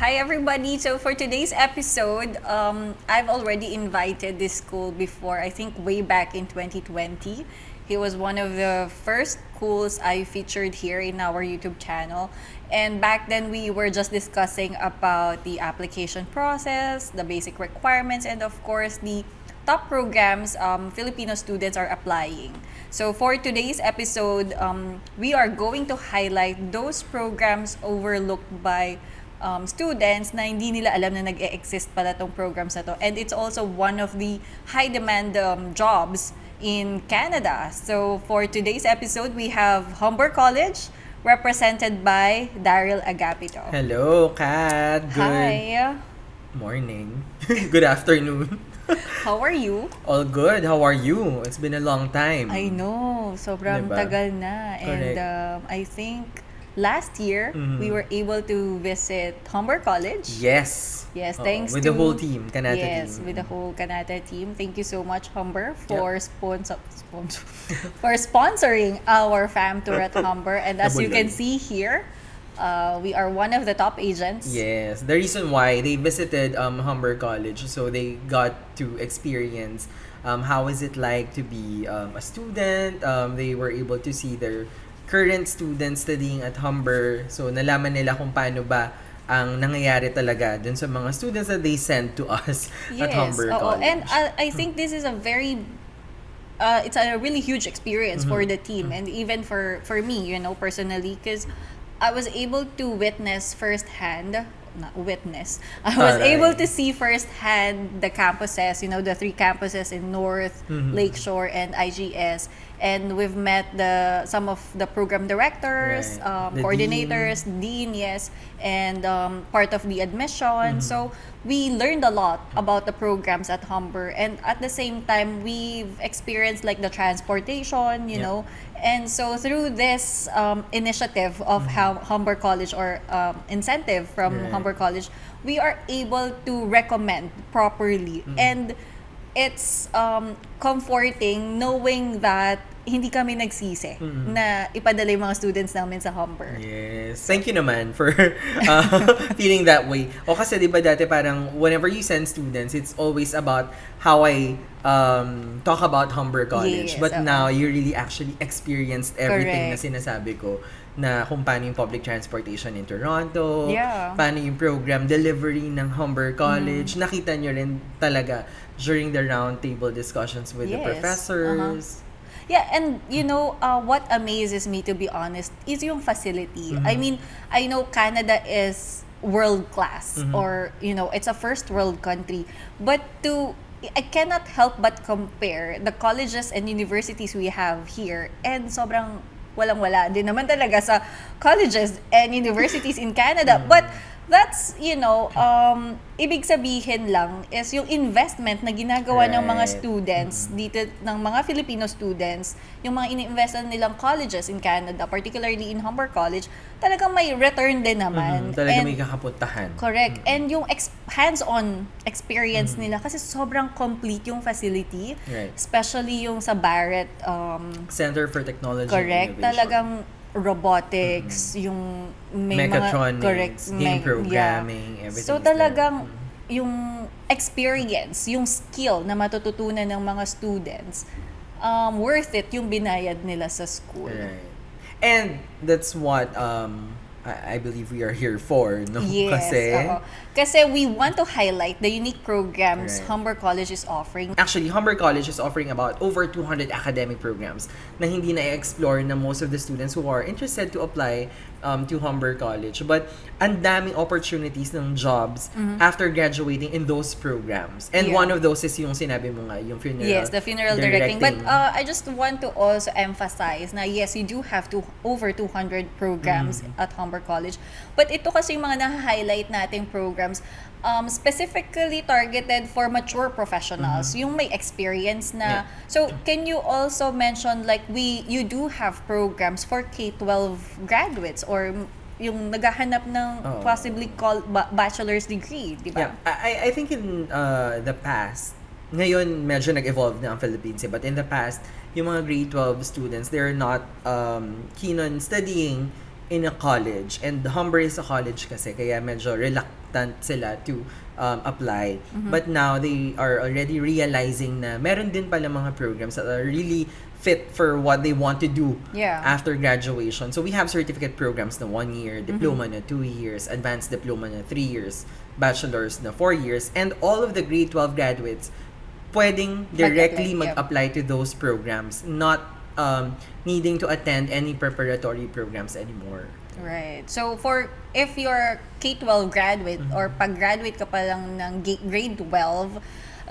Hi everybody. So for today's episode, I've already invited this school before. I think way back in 2020. He was one of the first schools I featured here in our YouTube channel. And back then we were just discussing about the application process, the basic requirements, and of course the top programs Filipino students are applying. So for today's episode, we are going to highlight those programs overlooked by students na hindi nila alam na nag-e-exist pala tong programs na to. And it's also one of the high demand jobs in Canada. So for today's episode, we have Humber College represented by Daryl Agapito. Hello, Kat. Good Hi. morning. Good afternoon. How are you? All good. How are you? It's been a long time. I know. Sobrang Diba? tagal na. And Correct. I think last year, we were able to visit Humber College. Yes. Yes, Oo, thanks with to... the whole team, Kanata yes, team. with the whole Kanata team. Thank you so much, Humber, for for sponsoring our fam tour at Humber. And as you can Nabulol. see here, we are one of the top agents. Yes. The reason why they visited Humber College, so they got to experience how is it like to be a student. They were able to see their current students studying at Humber. So nalaman nila kung paano ba ang nangyayari talaga dun sa mga students that they sent to us at Humber oo. College. And I think this is a very it's a really huge experience for the team and even for me, personally, because I was able to witness firsthand. Not witness. I was Alright. able to see firsthand the campuses, the three campuses in North, Lakeshore, and IGS. And we've met some of the program directors, Right. The coordinators, dean, yes, and part of the admission. So we learned a lot about the programs at Humber, and at the same time, we've experienced like the transportation, you Yeah. know. And so through this initiative of Humber College or incentive from Right. Humber College, we are able to recommend properly. And it's comforting knowing that hindi kami nagsisi na ipadala yung mga students namin sa Humber. Yes. Thank you naman for feeling that way. O kasi di ba dati parang whenever you send students, it's always about how I talk about Humber College. Yes, But oo. now, you really actually experienced everything Correct. na sinasabi ko na kung paano yung public transportation in Toronto, Yeah. paano yung program delivery ng Humber College. Nakita nyo rin talaga during the roundtable discussions with the Yes. professors. Yeah, and what amazes me, to be honest, is yung facility. I mean, I know Canada is world class or it's a first world country, but I cannot help but compare the colleges and universities we have here, and sobrang walang-wala din naman talaga sa colleges and universities in Canada. But that's, ibig sabihin lang is yung investment na ginagawa ng mga Right. students dito, ng mga Filipino students, yung mga ini-investan nilang colleges in Canada, particularly in Humber College, talagang may return din naman. Talaga And may kakapuntahan. correct. And yung hands-on experience nila, kasi sobrang complete yung facility. Right. Especially yung sa Barrett, Center for Technology and correct. Innovation. Talagang robotics, yung may Mechatronics, mga, correct, game programming, everything So is there. talagang yung experience, yung skill na matututunan ng mga students, worth it yung binayad nila sa school. Right. And that's what I believe we are here for, no? Yes, Kasi oo. Kasi we want to highlight the unique programs Right. Humber College is offering. actually, Humber College is offering about over 200 academic programs na hindi na-explore na most of the students who are interested to apply to Humber College. But ang daming opportunities ng jobs after graduating in those programs. And Yeah. one of those is yung sinabi mo nga, yung funeral Yes, the funeral directing. But I just want to also emphasize na yes, you do have over 200 programs at Humber College. But ito kasi yung mga na-highlight nating programs specifically targeted for mature professionals, yung may experience na. Yeah. So, can you also mention like you do have programs for K-12 graduates or yung naghahanap ng Oo. possibly called bachelor's degree, di ba? Yeah, I think in the past, ngayon medyo nag-evolve na ang Philippines, but in the past, yung mga grade 12 students, they're not keen on studying in a college, and Humber is a college kasi, kaya medyo reluctant sila to apply. But now, they are already realizing na meron din pala mga programs that are really fit for what they want to do Yeah. after graduation. So we have certificate programs na 1 year, diploma na 2 years, advanced diploma na 3 years, bachelor's na 4 years, and all of the grade 12 graduates pwedeng directly Mag-apply, yep. mag-apply to those programs, not needing to attend any preparatory programs anymore. Right. So if you're K-12 graduate or pag-graduate ka pa lang ng grade 12,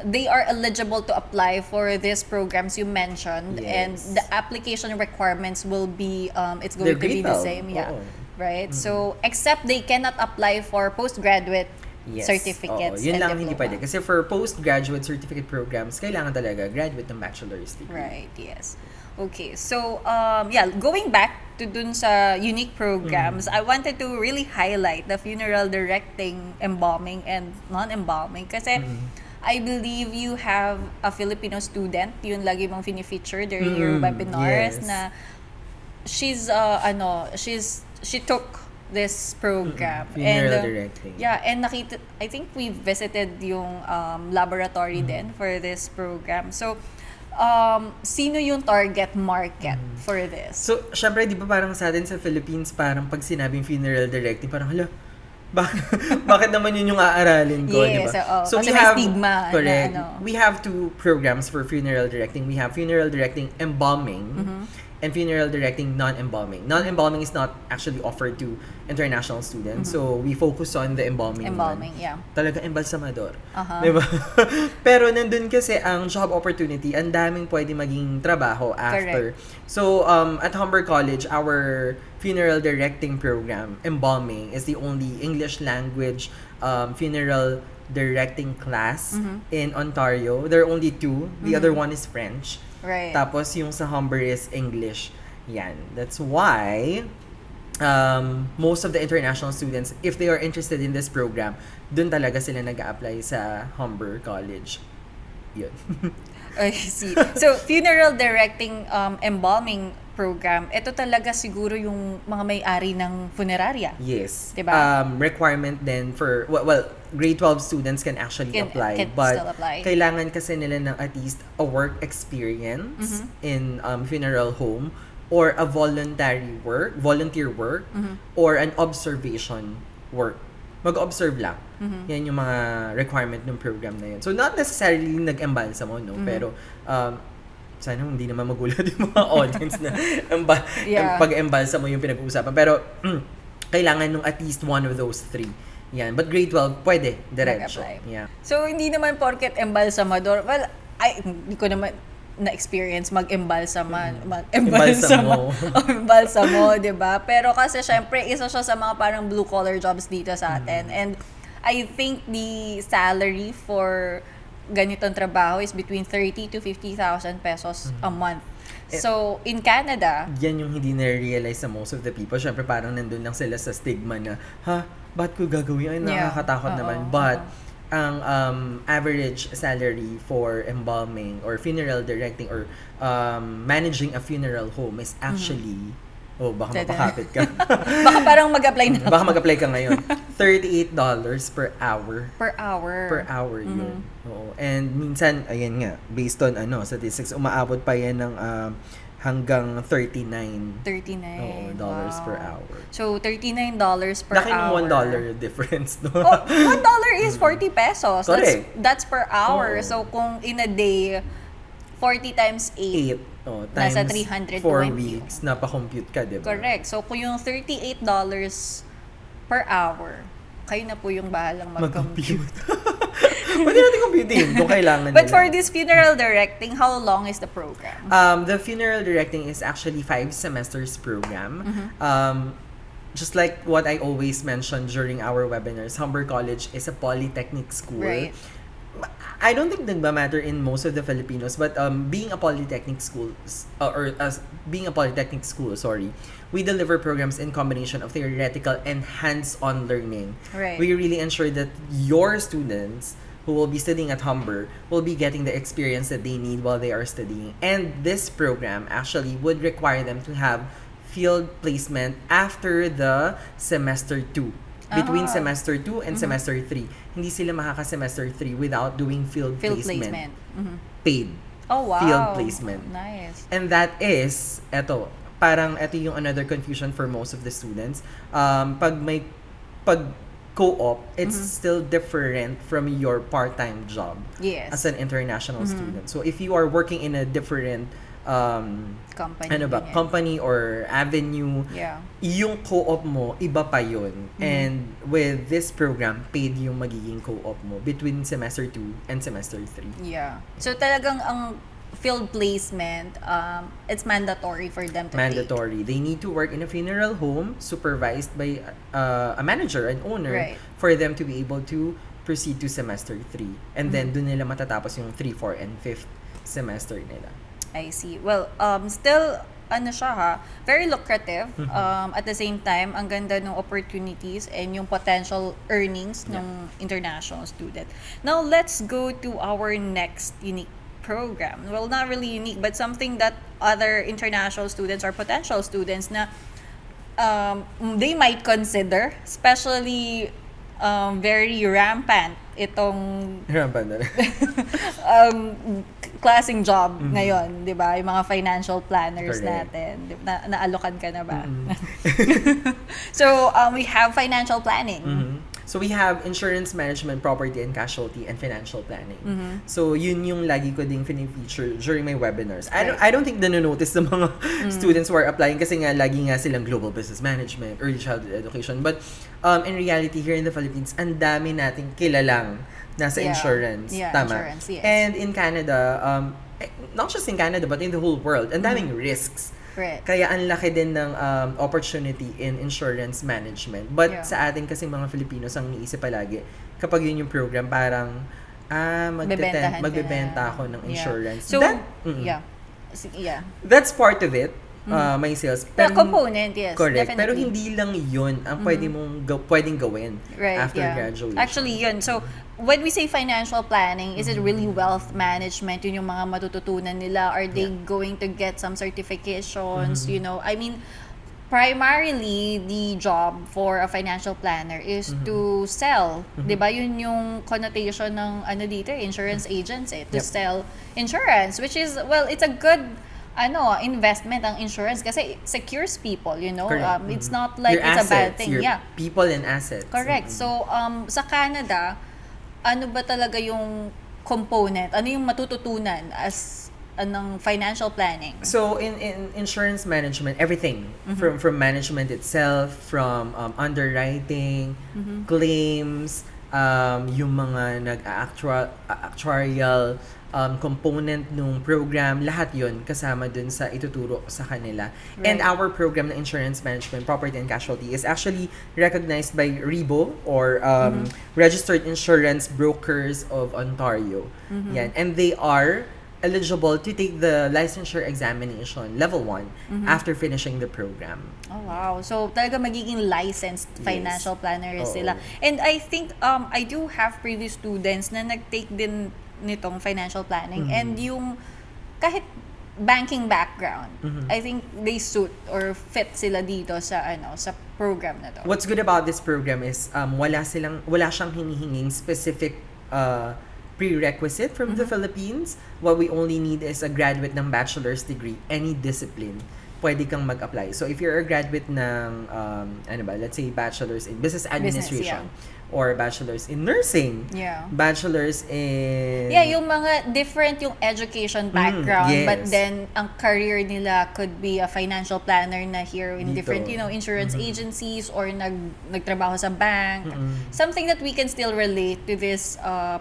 they are eligible to apply for these programs you mentioned, and Yes. the application requirements will be it's going They're to be grade the 12. same, yeah. Oo. Right? So except they cannot apply for postgraduate Yes. certificates Oo, yun and lang hindi diploma. pwede. Kasi for postgraduate certificate programs, kailangan talaga graduate ng bachelor's degree. Right, yes. Okay, so going back to dun sa unique programs, I wanted to really highlight the funeral directing, embalming, and non-embalming. Kasi I believe you have a Filipino student, yun lagi mong fini-feature during your webinars, yes. na she took this program. Funeral directing. Yeah, and I think we visited yung laboratory din for this program. So, sino yung target market for this? So, syempre, di ba parang sa atin sa Philippines, parang pag sinabing funeral directing, parang, hala, bakit naman yun yung aaralin ko, Yes, di ba? oo. Kasi may stigma na correct. ano. We have 2 programs for funeral directing. We have funeral directing embalming and funeral directing non-embalming. Non-embalming is not actually offered to international students. So, we focus on the embalming Embalming, one. yeah. Talaga embalsamador. Uh-huh. Diba? Pero nandun kasi ang job opportunity, ang daming pwede maging trabaho after. Correct. So, at Humber College, our funeral directing program, embalming, is the only English language funeral directing class in Ontario. There are only 2. The other one is French. Right. Tapos yung sa Humber is English. Yan. That's why most of the international students, if they are interested in this program, dun talaga sila nag-a-apply sa Humber College. Yun. I see. So, funeral directing, embalming program, ito talaga siguro yung mga may-ari ng funeraria. Yes. Diba? Requirement then for, well, grade 12 students can actually apply. Can But still apply. kailangan kasi nila ng at least a work experience in funeral home, or a volunteer work, or an observation work. Mag-observe lang. Yan yung mga requirement ng program na yun. So, not necessarily nag-embalsa mo, no? Pero, sana hindi naman magulat yung mga audience na Yeah. pag-embalsa mo yung pinag-uusapan. Pero, kailangan nung at least one of those 3. Yan. But grade 12, pwede. Diretso. Mag-apply. Yeah. So, hindi naman porket embalsamador. Well, hindi ko naman na-experience mag-embalsa Embalsamo. Embalsamo, di ba? Pero kasi syempre, isa siya sa mga parang blue-collar jobs dito sa atin. And I think the salary for ganitong trabaho is between 30 to 50,000 pesos a month. So, in Canada, Yan yung hindi na-realize sa most of the people. Syempre, parang nandun lang sila sa stigma na, ba't ko gagawin? Ay, Yeah. nakakatakot Oo, naman. But, ang average salary for embalming or funeral directing or managing a funeral home is actually, baka mapakapit ka. baka parang mag-apply na Baka mag-apply ka ngayon. $38 per hour. per hour. Per hour yun. Oo. And minsan, ayan nga, based on statistics, umaabot pa yan ng hanggang 39 $39. dollars per Wow. hour. So, $39 per Laki hour. ng $1 difference, no? Oh, $1 is 40 pesos. Correct. That's per hour. Oo. So, kung in a day, 40 times 8. 8. Oh, Nasa times 320. 4 weeks, napakompute ka, di ba? Correct. So, kung yung $38 per hour, kayo na po yung bahalang mag-compute. Pwede natin computein kung kailangan But nila. for this funeral directing, how long is the program? The funeral directing is actually 5 semesters program. Just like what I always mention during our webinars, Humber College is a polytechnic school. Right. I don't think nagmamatter in most of the Filipinos, but being a polytechnic school, we deliver programs in combination of theoretical and hands-on learning. Right. We really ensure that your students who will be studying at Humber will be getting the experience that they need while they are studying. And this program actually would require them to have field placement after the semester 2. Between semester 2 and semester 3. Hindi sila makaka-semester 3 without doing field placement. Paid. Oh, wow. Field placement. Nice. And that is, eto yung another confusion for most of the students. Pag co-op, it's still different from your part-time job as an international student. So if you are working in a different company or avenue, yung co-op mo, iba pa yun. And with this program, paid yung magiging co-op mo between semester 2 and semester 3. Yeah. So talagang ang field placement, it's mandatory for them to Mandatory. They need to work in a funeral home supervised by a manager, an owner, for them to be able to proceed to semester 3. And then, dun nila matatapos yung 3, 4, and 5th semester nila. I see. Well, still, very lucrative. At the same time, ang ganda ng opportunities and yung potential earnings ng international student. Now, let's go to our next unique program. Well, not really unique, but something that other international students or potential students na they might consider, especially very rampant itong klaseng job ngayon, 'di ba? Yung mga financial planners natin, naalokan ka na ba? So, we have financial planning. So we have insurance management, property and casualty, and financial planning. So yun yung lagi ko ding feature during my webinars. I don't think nanonotice ng mga students who are applying kasi nga lagi nga silang global business management, early childhood education. But in reality, here in the Philippines, ang dami nating kilalang nasa insurance. Tama. Insurance, yes. And in Canada, not just in Canada, but in the whole world, ang daming risks. Right. Kaya ang laki din ng opportunity in insurance management. But sa atin kasi mga Filipinos, ang iniisip palagi, kapag yun yung program, parang, magbebenta ako ng insurance. So, That's part of it, may sales. Pero, component, yes. Correct. Definitely. Pero hindi lang yun ang pwedeng gawin after graduation. Actually, yun. So, when we say financial planning, is it really wealth management? Yun yung mga matututunan nila? Are they going to get some certifications? You know, I mean, primarily, the job for a financial planner is to sell. Diba? Yun yung connotation ng dito, insurance agents to sell insurance, which is, well, it's a good investment ang insurance kasi it secures people, you know. It's not like your it's assets, a bad thing. Your people and assets. Correct. So, sa Canada, ano ba talaga yung component? Ano yung matututunan as ng financial planning? So in insurance management, everything from management itself, from underwriting, claims, yung mga actuarial component nung program, lahat yon kasama dun sa ituturo sa kanila. And our program na insurance management, property and casualty is actually recognized by RIBO or Registered Insurance Brokers of Ontario. Yan. And they are eligible to take the licensure examination level 1 after finishing the program. Oh wow. So talaga magiging licensed financial planners sila. And I think I do have previous students na nag-take din nitong financial planning and yung kahit banking background, I think they suit or fit sila dito sa sa program na to. What's good about this program is wala siyang hinihinging specific prerequisite from the Philippines. What we only need is a graduate ng bachelor's degree, any discipline. Pwede kang mag-apply. So if you're a graduate ng let's say bachelor's in business administration, or bachelor's in nursing, bachelor's in yung mga different yung education background, but then ang career nila could be a financial planner na here in different insurance agencies or nagtrabaho sa bank, something that we can still relate to this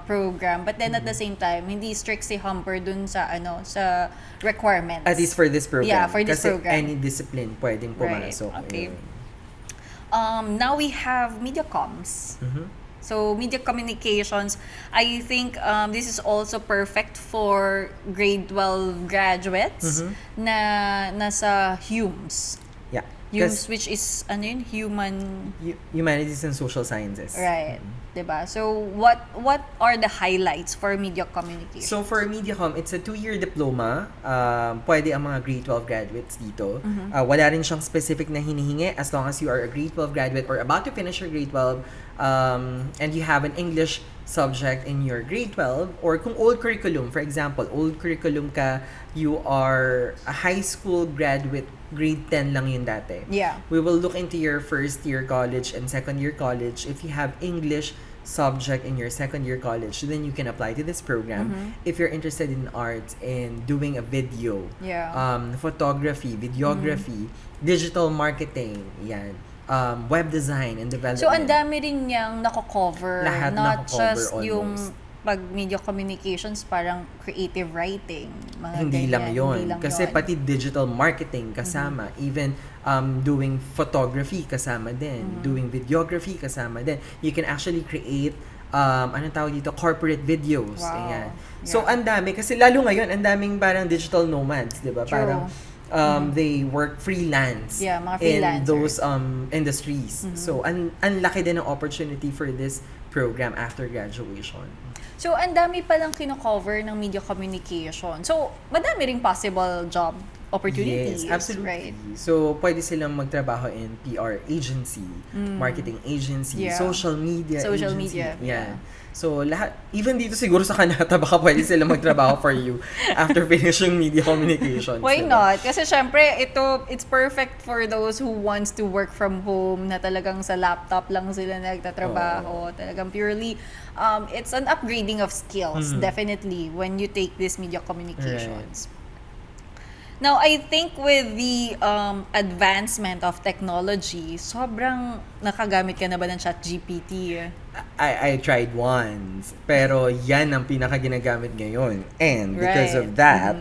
program, but then at the same time hindi strict si Humber dun sa sa requirements, at least for this program. For this kasi program, any discipline pwedeng pumasok. Okay. Now we have media comms. So media communications, I think this is also perfect for grade 12 graduates na nasa Humes. Which is, ano yun? Humanities and social sciences. Right. Diba? So, what are the highlights for media communication? So, for MediaCom, it's a 2-year diploma. Pwede ang mga grade 12 graduates dito. Wala rin siyang specific na hinihingi as long as you are a grade 12 graduate or about to finish your grade 12 and you have an English subject in your grade 12, or kung old curriculum, for example, old curriculum ka, you are a high school graduate, grade 10 lang yun dati. Yeah. We will look into your first year college and second year college. If you have English subject in your second year college, then you can apply to this program. If you're interested in arts and doing a video, photography, videography, digital marketing, yan. Web design and development. So, ang dami rin niyang nako-cover. Lahat not nako-cover just almost. yung pag media communications, parang creative writing. Mga Hindi ganyan. lang yun. Hindi lang Kasi yun. pati digital marketing kasama. Even doing photography kasama din. Doing videography kasama din. You can actually create anong tawag dito? Corporate videos. Wow. Ayan. So, ang dami. Kasi lalo ngayon, ang daming parang digital nomads. Diba? True. Parang they work freelance Mga in freelancers. those industries. So, ang laki din ng opportunity for this program after graduation. So, ang dami palang kino-cover ng media communication. So, madami ring possible job opportunities. Yes, absolutely. Right? So, pwede silang magtrabaho in PR agency, marketing agency, Yeah. social media Social agency. media, Yeah. So, lahat, even dito siguro sa Kanata, baka pwede silang magtrabaho for you after finishing media communications. Why diba? not? Kasi syempre, it's perfect for those who wants to work from home, na talagang sa laptop lang sila nagtatrabaho. Talagang purely, it's an upgrading of skills, definitely, when you take this media communications. Right. Now, I think with the advancement of technology, sobrang nakagamit ka na ba ng ChatGPT? I tried once, pero yan ang pinaka-ginagamit ngayon. And because Right. of that,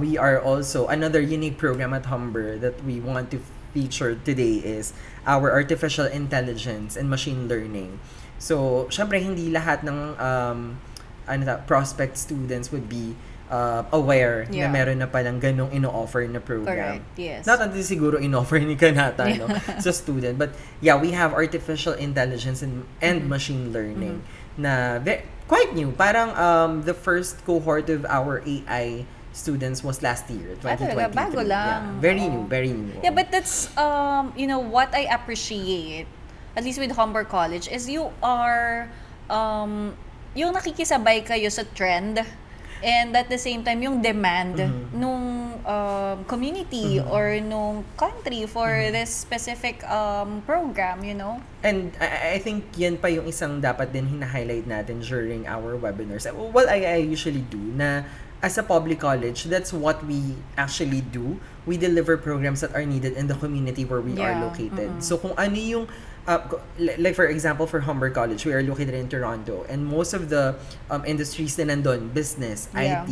we are also, another unique program at Humber that we want to feature today is our artificial intelligence and machine learning. So, syempre, hindi lahat ng prospect students would be aware na meron na palang ganong ino-offer na program. Correct, yes. Not until siguro in-offer ni Kanata no, sa student. But yeah, we have artificial intelligence and machine learning na quite new. Parang the first cohort of our AI students was last year, 2023. Bago lang. Yeah, very new, very new. Yeah, but that's, what I appreciate, at least with Humber College, is you are, yung nakikisabay kayo sa trend, and at the same time, yung demand nung community or nung country for this specific program, And I think yan pa yung isang dapat din hina-highlight natin during our webinars. Well, I usually do na as a public college, that's what we actually do. We deliver programs that are needed in the community where we are located. So kung ano yung like for example, for Humber College, we are located in Toronto, and most of the industries na nandun, business, IT,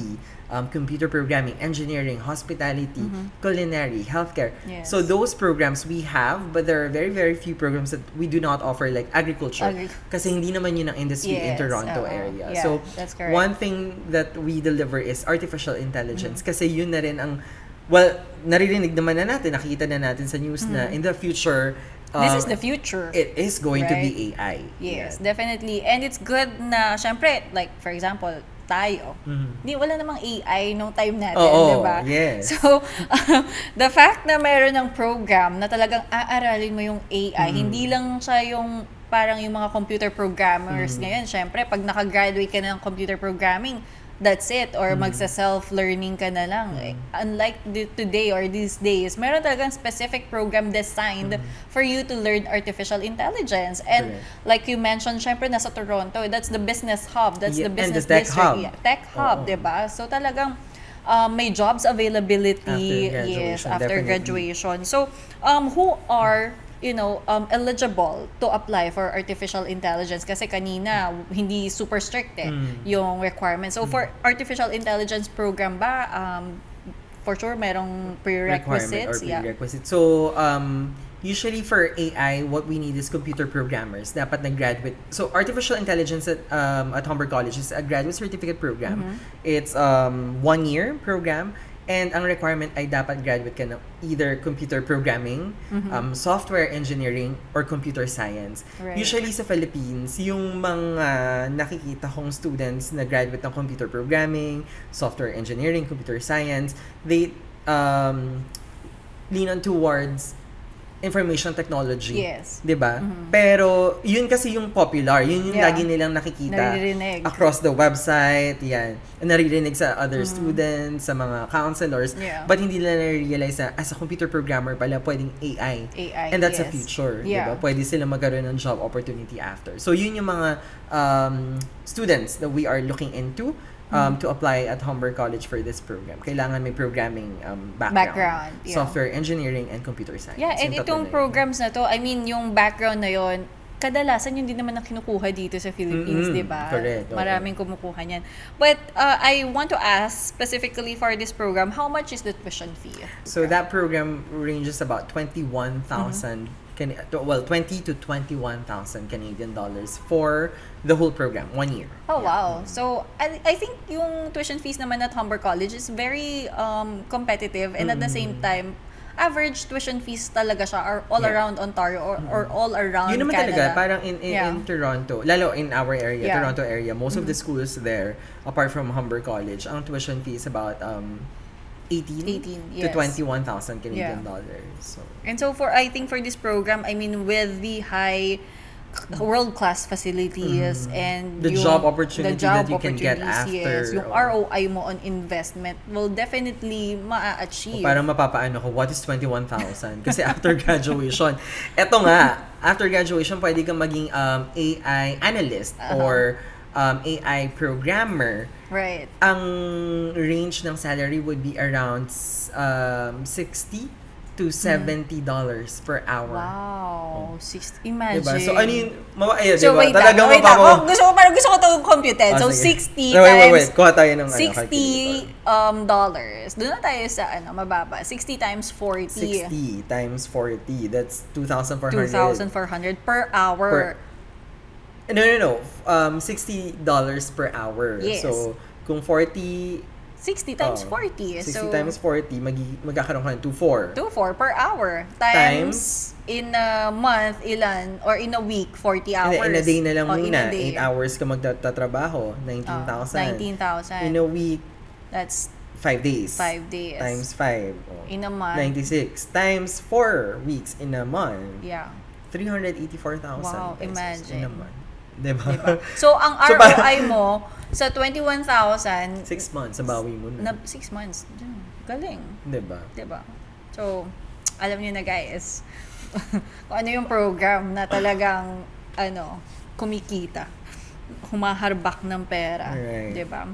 computer programming, engineering, hospitality, culinary, healthcare. Yes. So those programs we have, but there are very, very few programs that we do not offer, like agriculture. Kasi hindi naman yun ang industry in Toronto area. Yeah, So that's correct. one thing that we deliver is artificial intelligence. Kasi yun na rin ang, well, naririnig naman na natin, nakikita na natin sa news na in the future, this is the future. It is going to be AI. Yes, Yeah. definitely. And it's good na, syempre, like, for example, tayo. Wala namang AI nung time natin, Oo, di ba? yes. So, the fact na meron ng program na talagang aaralin mo yung AI, hindi lang siya yung parang yung mga computer programmers ngayon. Syempre, pag nakagraduate ka na ng computer programming, that's it. Or magsa-self-learning ka na lang. Unlike today or these days, meron talagang specific program designed for you to learn artificial intelligence. And like you mentioned, syempre nasa Toronto, that's the business hub. That's the business and the tech district. hub. Yeah, tech hub, diba? So talagang may jobs availability after graduation. So who are eligible to apply for artificial intelligence? Kasi kanina, hindi super strict yung requirements. So, for artificial intelligence program ba, for sure, merong prerequisites? Prerequisites. So, usually for AI, what we need is computer programmers. Dapat nag-graduate. So, artificial intelligence at Humber College is a graduate certificate program. It's 1-year program. And ang requirement ay dapat graduate ka ng either computer programming, software engineering, or computer science. Right. Usually sa Philippines, yung mga nakikita kong students na graduate ng computer programming, software engineering, computer science, they lean on towards information technology. Yes. 'Di ba? Pero yun kasi yung popular, yun yung lagi nilang nakikita Naririnig. across the website, yan. Naririnig sa other students, sa mga counselors, but hindi nila na-realize na as a computer programmer pala pwedeng AI. And that's a future, 'di ba? Pwede sila magkaroon ng job opportunity after. So yun yung mga students that we are looking into to apply at Humber College for this program. Kailangan may programming background, software engineering, and computer science. Yeah, and itong programs na to, I mean, yung background na yon, kadalasan yun din naman ang kinukuha dito sa Philippines, di ba? Correct. Maraming kumukuha niyan. But I want to ask specifically for this program, how much is the tuition fee? So that program ranges about 21,000 20 to 21,000 Canadian dollars for the whole program, 1 year. Oh, wow. So, I think yung tuition fees naman at Humber College is very competitive, and at the same time, average tuition fees talaga siya are all around Ontario or all around Yun naman Canada. talaga, parang in Toronto, lalo in our area, Toronto area, most of the schools there, apart from Humber College, ang tuition fee is about 18 to 21,000 Canadian dollars. So. And so I think for this program, I mean, with the high world-class facilities and the job opportunity that you can get after, yung ROI mo on investment will definitely ma-achieve. Parang mapapaano ko, what is 21,000? Kasi after graduation, eto nga, after graduation, pwede kang maging AI analyst or AI programmer. Right. Ang range ng salary would be around $60 to $70 per hour. Wow. Imagine. Diba? So, ano yung, so, diba? wait Talagang lang. Gusto ko itong computed. So, 60 times... Wait. Kuha tayo ng $60 dollars. Doon na tayo sa mababa. 60 times 40. 60 times 40. That's 2,400. 2,400 per hour. No. $60 per hour. Yes. So, kung 40... 60 times 40. 60 times 40, magkakaroon ka ng 2,400. 2,400 per hour. Times in a month, ilan? Or in a week, 40 hours. In a day na lang muna. 8 hours ka magtatrabaho. 19,000. 19,000. In a week, that's 5 days. 5 days. Times 5. In a month. 96. Times 4 weeks in a month. Yeah. 384,000 Wow, pesos imagine. in a month. Diba? So, ang ROI mo sa 21,000... 6 months, nabawi mo na. 6 months. Galing. Diba? So, alam niyo na guys, kung ano yung program na talagang, kumikita. Humaharbak ng pera. Right. Diba?